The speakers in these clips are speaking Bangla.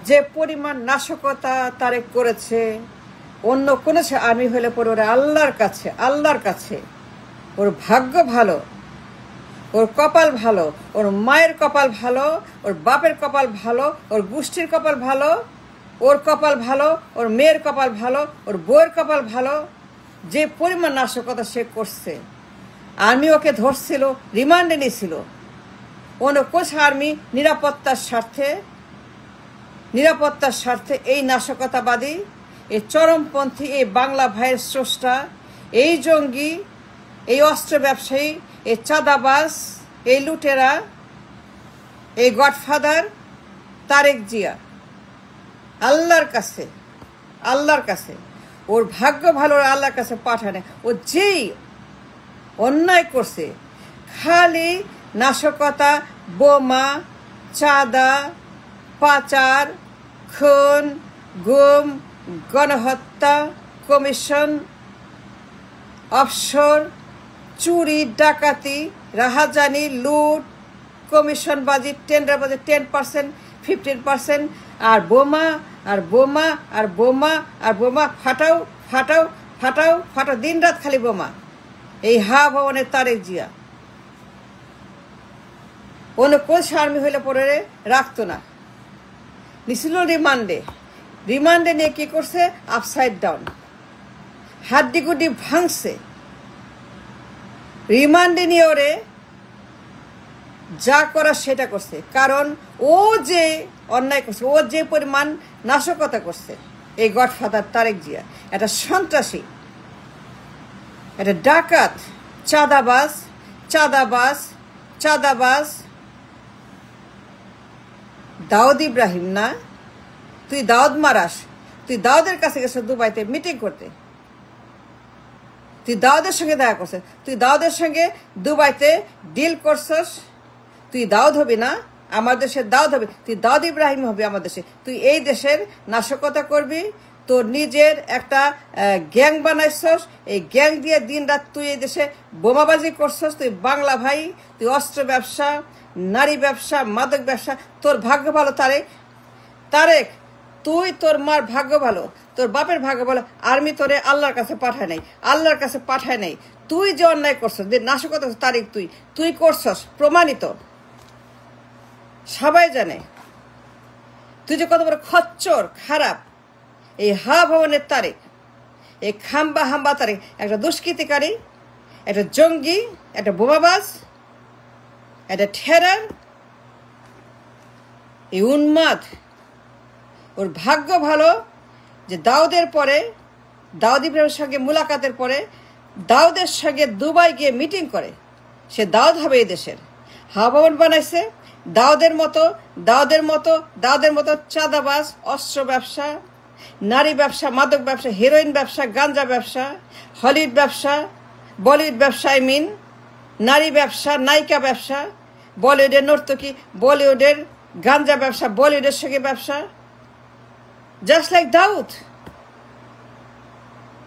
যে পরিমাণ নাশকতা তারেক করেছে, অন্য কোনো আর্মি হলে পরে ওরা আল্লাহর কাছে ওর ভাগ্য ভালো, ওর কপাল ভালো, ওর মায়ের কপাল ভালো, ওর বাপের কপাল ভালো, ওর গোষ্ঠীর কপাল ভালো, ওর কপাল ভালো, ওর মেয়ের কপাল ভালো, ওর বউয়ের কপাল ভালো। যে পরিমাণ নাশকতা সে করছে, আর্মি ওকে ধরছিল, রিমান্ডে নিয়েছিল। অন্য কোচ আর্মি নিরাপত্তার স্বার্থে এই নাশকতাবাদী, এই চরমপন্থী, এই বাংলা ভাইয়ের স্রষ্টা, এই জঙ্গি, এই অস্ত্র ব্যবসায়ী, এই চাঁদাবাজ, এই লুটেরা, এই গডফাদার তারেক জিয়া আল্লাহর কাছে ওর ভাগ্য ভালো, আল্লাহর কাছে পাঠানে। ও যেই অন্যায় করছে, খালি নাশকতা, বোমা, চাঁদা, পাচার, খুন, গুম, গণহত্যা, কমিশন, অফশোর, চুরি, ডাকাতি, রাহাজানি, লুট, কমিশনবাজি, টেন্ডারবাজি, 10%, 15%, আর বোমা আর বোমা আর বোমা আর বোমা, ফাটাও, দিন রাত খালি বোমা। এই ভবনের তারেক জিয়া অন্য কোচ আর্মি হইলে পরে রাখতো না, নিছিল রিমান্ডে নিয়ে কি করছে, আপসাইড ডাউন, হাড্ডিগুড্ডি ভাঙছে। রিমান্ডে নিয়ে ওরে যা করা সেটা করছে, কারণ ও যে অন্যায় করছে, ও যে পরিমাণ নাশকতা করছে, এই গডফাদার তারেক জিয়া একটা সন্ত্রাসী, একটা ডাকাত, চাঁদাবাজ। দাউদ ইব্রাহিম না, তুই দাউদ মারাস, তুই দাউদের কাছে গেছে দুবাইতে মিটিং করতে, তুই দাউদের সঙ্গে দেখা করছিস, তুই দাউদের সঙ্গে দুবাইতে ডিল করছস। তুই দাউদ হবি না, আমার দেশের দাউদ হবে, তুই দাউদ ইব্রাহিম হবি আমার দেশে। তুই এই দেশের নাশকতা করবি, তোর নিজের একটা গ্যাং বানাইছস, এই গ্যাং দিয়ে দিন রাত তুই এই দেশে বোমাবাজি করছস। তুই বাংলা ভাই, তুই অস্ত্র ব্যবসা, নারী ব্যবসা, মাদক ব্যবসা। তোর ভাগ্য ভালো তারেক, তুই, তোর মার ভাগ্য ভালো, তোর বাপের ভাগ্য ভালো, আর্মি তোরে আল্লাহর কাছে পাঠায় নাই। তুই যে অন্যায় করছস, যে নাশকতা তারেক তুই করছস, প্রমাণিত, সবাই জানে। তুই যে কত বড় খচ্চর, খারাপ। এই ভবনের তারেক, এই হাম্বা তারেক একটা দুষ্কৃতিকারী, একটা জঙ্গি, একটা বোমাবাজ, একটা ঠেরার, এই উন্মাদ। ওর ভাগ্য ভালো যে দাউদের পরে, দাউদ ইব্রাহিমের সঙ্গে মুলাকাতের পরে দাউদের সঙ্গে দুবাই গিয়ে মিটিং করে। সে দাউদ হবে এই দেশের। ভবন বানাইছে দাউদের মতো চাঁদাবাজ, অস্ত্র ব্যবসা, নারী ব্যবসা, মাদক ব্যবসা, হেরোইন ব্যবসা, গাঞ্জা ব্যবসা, হলিউড ব্যবসা, বলিউড ব্যবসা, নারী ব্যবসা, নায়িকা ব্যবসা, বলিউডের নর্তকী, বলিউডের গাঞ্জা ব্যবসা, বলিউডের সঙ্গে ব্যবসা, জাস্ট লাইক দাউদ।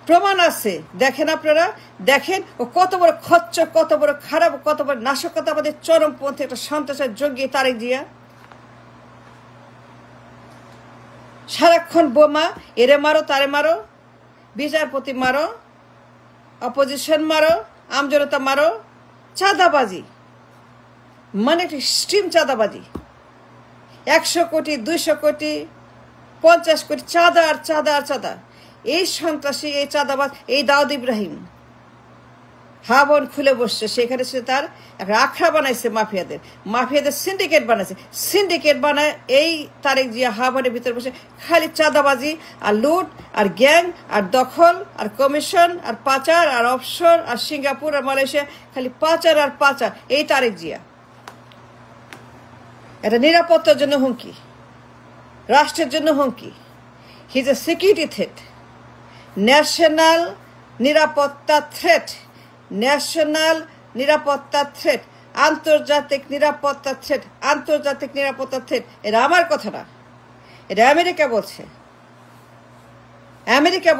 প্রমাণ আছে, দেখেন আপনারা, দেখেন ও কত বড় খচ্চর, কত বড় খারাপ, কত বড় নাশকতাবাদের চরমপন্থী একটা সন্ত্রাসের যোগ্য তারেক জিয়া। সারাক্ষণ বোমা, এরে মারো, তারে মারো, বিচারপতি মারো, অপোজিশন মারো, আমজনতা মারো, চাঁদাবাজি, মানে একটা স্ট্রিম চাঁদাবাজি। 100 কোটি, 200 কোটি, 50 কোটি চাঁদা। এই সন্ত্রাসী, এই চাঁদাবাজ, এই দাউদ ইব্রাহিম হাবন খুলে বসছে। সেখানে সে তার একটা আখড়া বানাইছে, মাফিয়াদের সিন্ডিকেট বানায় এই তারেক জিয়া হাবনের ভিতরে বসে খালি চাঁদাবাজি আর লুট আর গ্যাং আর দখল আর কমিশন আর পাচার আর অফশোর আর সিঙ্গাপুর আর মালয়েশিয়া, খালি পাচার আর পাচার। এই তারেক জিয়া এটা নিরাপত্তার জন্য হুমকি, রাষ্ট্রের জন্য হুমকি। হি is A security threat, national নিরাপত্তা থ্রেট, আন্তর্জাতিক নিরাপত্তা থ্রেট। এটা আমার কথা না, এটা আমেরিকা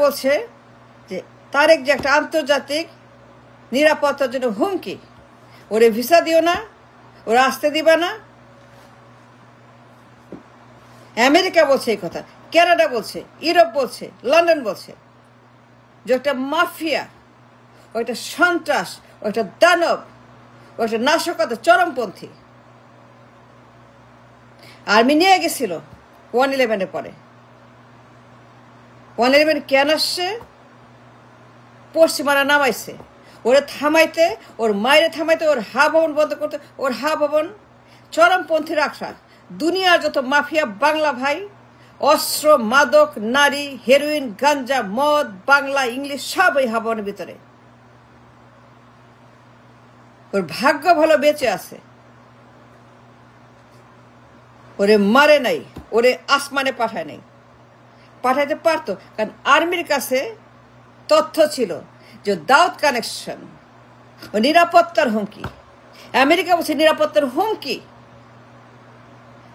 বলছে যে তারেক যে একটা আন্তর্জাতিক নিরাপত্তার জন্য হুমকি। ওরে ভিসা দিও না, ওরা আসতে দিবা না। আমেরিকা বলছে এই কথা, কানাডা বলছে, ইউরোপ বলছে, লন্ডন বলছে যে একটা মাফিয়া, ওইটা সন্ত্রাস, ওইটা দানব, ওইটা নাশকতা, চরমপন্থী। আর্মি নিয়ে গেছিল 1/11 পরে। 1/11 কেন আসছে? পশ্চিমারা নামাইছে ওরে থামাইতে, ওর মায়ের থামাইতে, ওর হা ভবন বন্ধ করতে। ওর হা ভবন চরমপন্থী রাখা দুনিয়ার যত মাফিয়া বাংলা ভাই, অস্ত্র, মাদক, নারী, হেরোইন, গাঞ্জা, মদ, বাংলা, ইংলিশ সব ওই হা ভবনের ভিতরে। ওর ভাগ্য ভালো বেঁচে আছে, ওরে মারে নাই, ওরে আসমানে পাঠায় নাই। পাঠাইতে পারতো, কারণ আর্মির কাছে তথ্য ছিল যে দাউদ কানেকশন ও নিরাপত্তার হুমকি। আমেরিকা বলছে নিরাপত্তার হুমকি,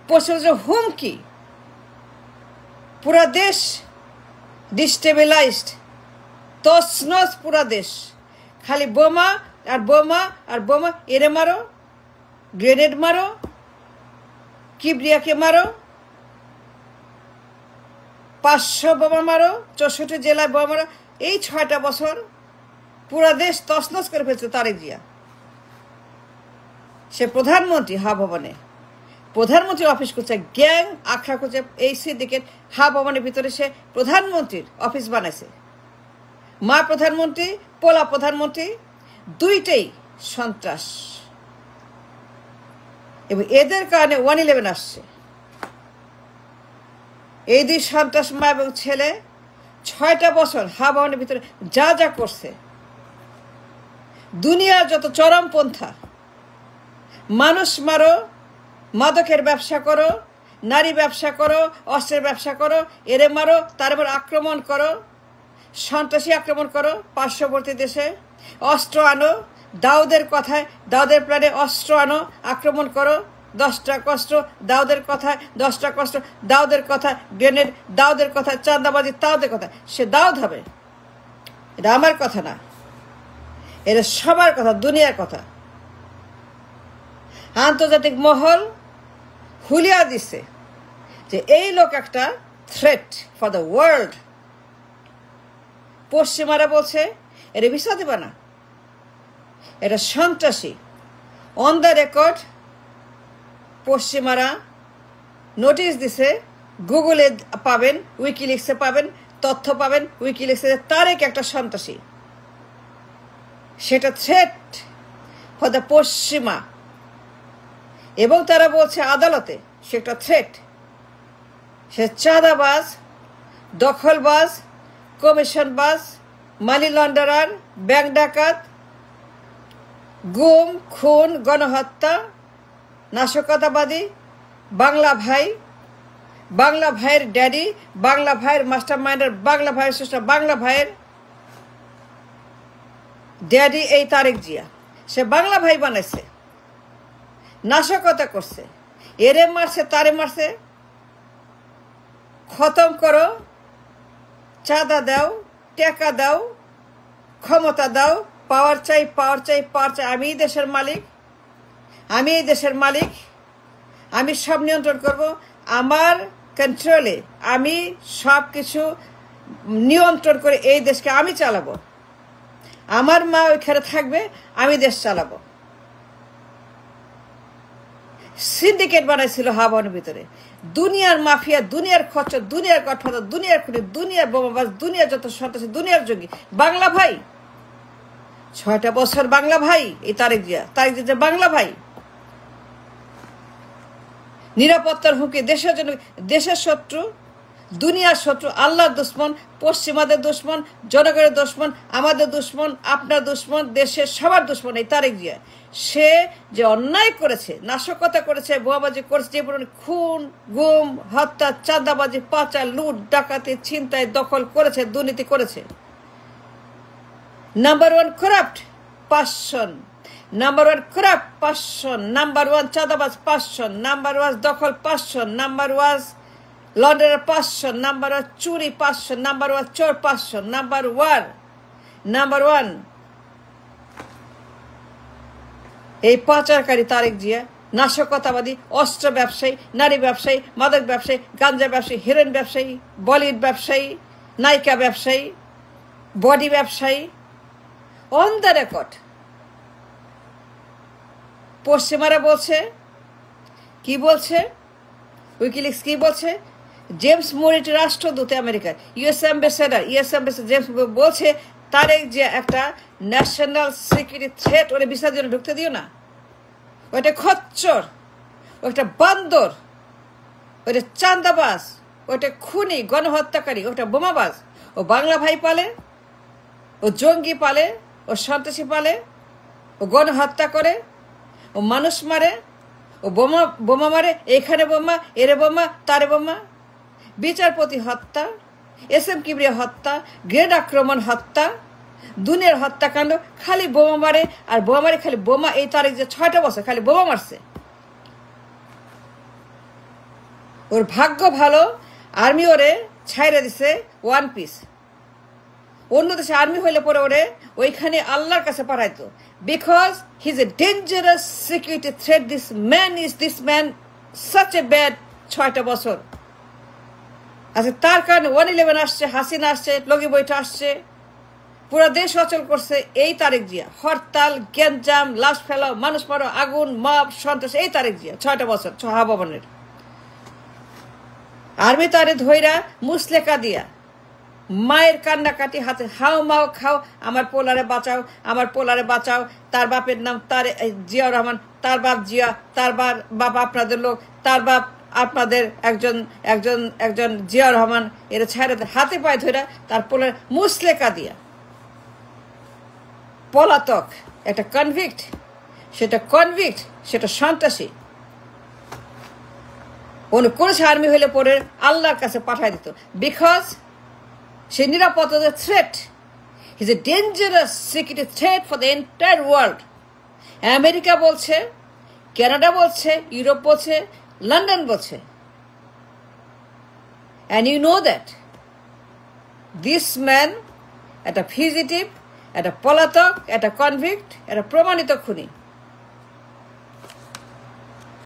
পশ্চিমের হুমকি। পুরা দেশ ডিস্টেবিলাইজড, তছনছ পুরা দেশ। খালি বোমা আর বোমা আর বোমা। এরে মারো, গ্রেনেড মারো, কিবরিয়াকে মারো, 500 বোমা মারো, 64 জেলায় বোমা মারো। এই 6টা বছর পুরা দেশ তছনছ করে ফেলছে তারেক জিয়া। সে প্রধানমন্ত্রী হা ভবনে, প্রধানমন্ত্রী অফিস করছে, গ্যাং আখড়া করছে। এই সিন্ডিকেট হা ভবনের ভিতরে সে প্রধানমন্ত্রীর অফিস বানাইছে। মা প্রধানমন্ত্রী, পোলা প্রধানমন্ত্রী, দুইটাই সন্ত্রাস। এবং এদের কারণে 1/11 আসছে। এই দুই সন্ত্রাস মা এবং ছেলে 6টা বছর হা ভবনের ভিতরে যা যা করছে, দুনিয়ার যত চরমপন্থা, মানুষ মারো, মাদকের ব্যবসা করো, নারী ব্যবসা করো, অস্ত্রের ব্যবসা করো, এরে মারো, তার উপর আক্রমণ করো, সন্ত্রাসী আক্রমণ করো, পার্শ্ববর্তী দেশে অস্ত্র আনো, দাউদের কথায়, দাউদের প্ল্যানে অস্ত্র আনো, আক্রমণ করো, 10টা কষ্ট দাউদের কথায়, 10টা কষ্ট দাউদের কথায়, গ্রেনেড দাউদের কথায়, চাঁদাবাজি দাউদের কথা। সে দাউদ হবে, এটা আমার কথা না, এটা সবার কথা, দুনিয়ার কথা। আন্তর্জাতিক মহল হুলিয়া দিছে যে এই লোক একটা থ্রেট ফর দ্য ওয়ার্ল্ড। পশ্চিমারা বলছে এটা ভিসা দেবে না, এটা সন্ত্রাসী। অন দ্য রেকর্ড পশ্চিমারা নোটিশ দিছে, গুগলে পাবেন, উইকিলিক্সে পাবেন, তথ্য পাবেন, উইকিলিক্সে, তারেক একটা সন্ত্রাসী। সেটা থ্রেট ফর দ্য পশ্চিমা। এবং তারা বলছে আদালতে সে একটা থ্রেট। সে চাঁদাবাজ, দখলবাজ, কমিশনবাজ, মানি লন্ডারার, ব্যাংক ডাকাত, গুম, খুন, গণহত্যা, নাশকতাবাদী, বাংলা ভাই, বাংলা ভাইয়ের ড্যাডি, বাংলা ভাইয়ের মাস্টার মাইন্ডার, বাংলা ভাইয়ের স্রষ্টা, বাংলা ভাইয়ের ড্যাডি এই তারেক জিয়া। সে বাংলা ভাই বানাইছে, নাশকতা করছে, এরে মারছে, তারে মারছে। খতম করো, চাঁদা দাও, টাকা দাও, ক্ষমতা দাও, পাওয়ার চাই, পাওয়ার চাই, পাওয়ার চাই। আমি এই দেশের মালিক, আমি এই দেশের মালিক, আমি সব নিয়ন্ত্রণ করব, আমার কন্ট্রোলে আমি সব কিছু নিয়ন্ত্রণ করে এই দেশকে আমি চালাবো। আমার মা ওইখানে থাকবে, আমি দেশ চালাবো। সিন্ডিকেট বানাইছিল হা ভবনের ভিতরে। দুনিয়ার মাফিয়া, দুনিয়ার খচ্চর, দুনিয়ার গডফাদার, দুনিয়ার খুনি, দুনিয়ার বোমাবাজ, দুনিয়ার যত সন্ত্রাসী, দুনিয়ার জঙ্গি বাংলা ভাই। 6টা বছর বাংলা ভাই এই তারেক জিয়া। তারেক জিয়া বাংলা ভাই। নিরাপত্তার হুমকি, দেশের জন্য, দেশের শত্রু, দুনিয়ার শত্রু, আল্লাহর দুশ্মন, পশ্চিমাদের দুশ্মন, জনগণের দুশ্মন, আমাদের দুশ্মন, আপনার দুশ্মন, দেশের সবার দুশ্মন এই তারেক জিয়া। সে যে অন্যায় করেছে, নাশকতা করেছে, বোমাবাজি করেছে, যে পরিমাণে খুন, গুম, হত্যা, চাঁদাবাজি, পাচার, লুট, ডাকাতি, ছিনতাই, দখল করেছে, দুর্নীতি করেছে। Number 1 corrupt 500, number 1 corrupt 500, number 1 চাঁদাবাজ 500, নাম্বার 1 দখল 500, নাম্বার 1 লন্ডনের 500, নাম্বার 1 চুরি 500, নাম্বার 1 চোর 500, নাম্বার 1 এই পাচারকারী তারেক জিয়া নাশকতাবাদী, অস্ত্র ব্যবসায়ী, নারী ব্যবসায়ী, মাদক ব্যবসায়ী, গাঞ্জা ব্যবসায়ী, হেরোইন ব্যবসায়ী, বলিউড ব্যবসায়ী, নায়িকা ব্যবসায়ী, বডি ব্যবসায়ী, অন দ্য রেকর্ড। পশ্চিমারা বলছে, কি বলছে, উইকিলিক্স কি বলছে, জেমস মোরিটি রাষ্ট্রদূত আমেরিকার, ইউএস অ্যাম্বাসেডার জেমস বলছে তারেক যে একটা ন্যাশনাল সিকিউরিটি থ্রেট, ওরে ভিসার জন্য ঢুকতে দিও না। ওইটা খচ্চর, ওইটা বান্দর, ওইটা চাঁদাবাজ, ওইটা খুনি, গণহত্যাকারী, ওটা বোমাবাজ। ও বাংলা ভাই পালে, ও জঙ্গি পালে, ও সন্ত্রাসী পালে, ও গণহত্যা করে, ও মানুষ মারে, ও বোমা মারে, এখানে বোমা, এরে বোমা, তারে বোমা। বিচারপতি হত্যা, এসএম কিবরিয়া হত্যা, গ্রেড আক্রমণ হত্যা, দুনিয়ার হত্যাকাণ্ড, খালি বোমা মারে আর বোমা মারে, খালি বোমা। এই তারিখ যে 6টা বছর খালি বোমা মারছে। ওর ভাগ্য ভালো, আর্মি ওরে ছাইরে দিছে ওয়ান পিস। অন্য দেশে আর্মি হইলে পরে ওরে ওইখানে আল্লাহর কাছে পাঠাইতো, because he is a dangerous security threat. This man such a bad. 6টা বছর আচ্ছা, তার কারণে 111 আসছে, হাসিনা আসছে, লগি বৈঠা আসছে, পুরো দেশ অচল করছে এই তারেক জিয়া। হরতাল, গ্যাঞ্জাম, লাশ ফেলাও, মানুষ মারো, আগুন, মব, সন্ত্রাস, এই তারেক জিয়া। 6টা বছর ভবনের আর্মি তারে ধইরা মুসলেকা দিয়া, মায়ের কান্নাকাটি হাতে, হাও মাও খাও, আমার পোলারে বাঁচাও, আমার পোলারে বাঁচাও। তার বাপের নাম জিয়াউর রহমান, তার বাপ জিয়া, তার বাপ আপনাদের লোক, তার বাপ আপনাদের একজন জিয়াউর রহমান। এরা ছাড়া হাতে পায়ে ধইরা তার পোলারে মুসলেকা দিয়া। পলাতক, একটা কনভিক্ট, সেটা সন্ত্রাসী। কোন আর্মি হইলে পরে আল্লাহর কাছে পাঠাই দিত, বিকজ সে নিরাপত্তার threat. He is a dangerous security threat for the entire world. America বলছে, কানাডা বলছে, ইউরোপ বলছে, লন্ডন বলছে। And you know that this man একটা ফিজিটিভ, একটা পলাতক, একটা কনভিক্ট, একটা প্রমাণিত খুনি।